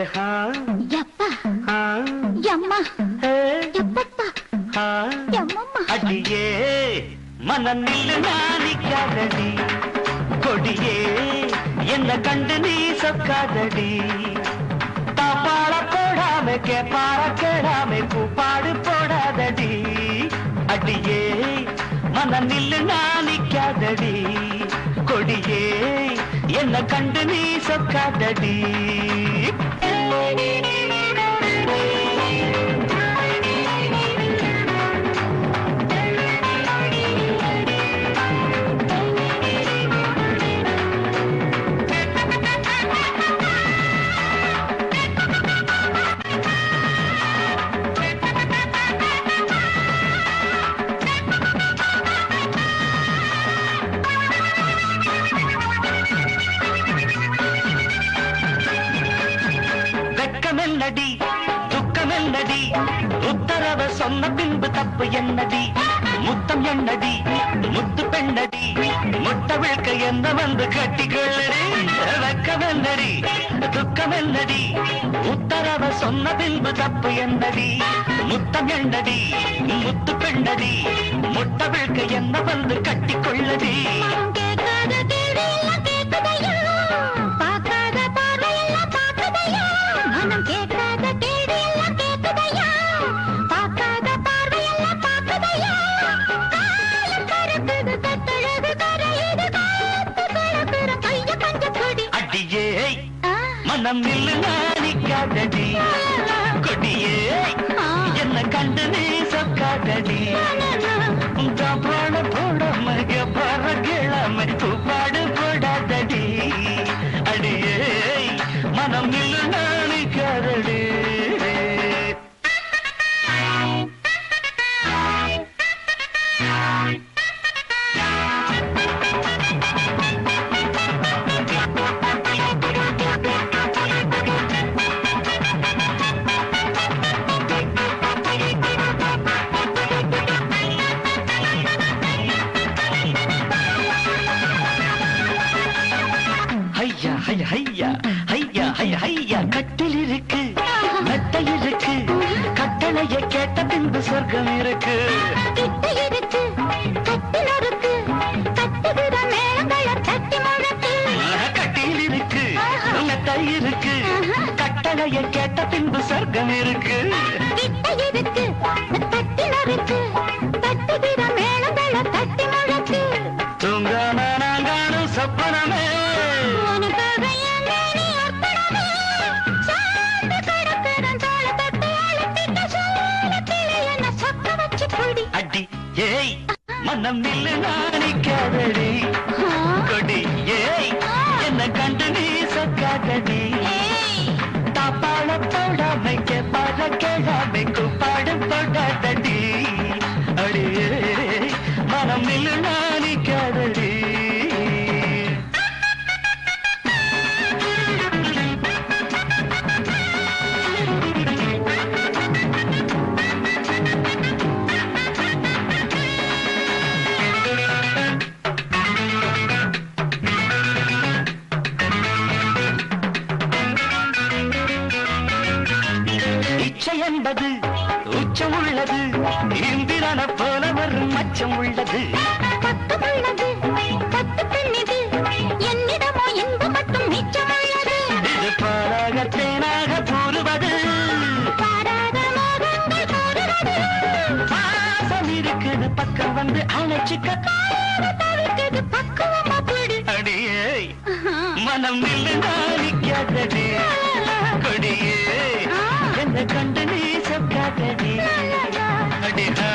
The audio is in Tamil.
எப்பா எம்மா எப்பப்பா எம்மம்மா அடியே மனம் நில்லு நானிக்காதடி கொடியே என்ன கண்டு நீ சொக்காதடி தாப்பாள போடாம கேப்பார கேடாம கூப்பாடு போடாதடி அடியே மனம் நில்லு நானிக்காதடி கொடியே என்ன கண்டு நீ சொக்காதடி என்னடி துக்கம் என்னடி உத்தரவ சொன்ன பின்பு தப்பு என்னடி முத்தம் என்னடி முத்து பெண்ணடி முட்ட விழ்க்க என்ன வந்து கட்டிக்கொள்ளடி வெக்கம் என்னடி துக்கம் என்னடி உத்தரவ சொன்ன பின்பு தப்பு என்னடி முத்தம் என்னடி முத்து பெண்ணடி முட்ட விழ்க்க என்ன வந்து கட்டிக்கொள்ளடி மனம் நில்லு நானிக்காதடி கொடியே என்ன கண்டு நீ சொக்காதடி பாட போடாம பார கிழமை பாடு போடாதடி அடியே மனம் நில்லு நானிக்காதடி ஐயா ஐயா ஐயா ஐயா கட்டில் இருக்கு மெத்தை இருக்கு கட்டளையை கேட்ட பின்பு சொர்க்கம் இருக்கு கட்டில் இருக்கு மெத்தை இருக்கு கட்டளையை கேட்ட பின்பு சொர்க்கம் இருக்கு தூங்காம நாங்கானும் சொப்பனமே ஏய் மனம் நில்லு நானிக்காதடி கொடி ஏய் என்ன கண்டு நீ சொக்காதடி தாப்பாள போடாம கேப்பாட கேடாம கூப்பாடு போடாதடி அடியே மனம் நில்லு நானிக்காதடி என்பது உச்சம் உள்ளது இந்திரன போல வரும் மச்சம் உள்ளது இது பாராக தேனாக கூறுவது பாசம் இருக்குது பக்கம் வந்து அணைச்சிக்க அடியே மனம் நில்லு நானிக்காதடி கொடியே என்ன கண்டு நீ சொக்காதடி அடிஹா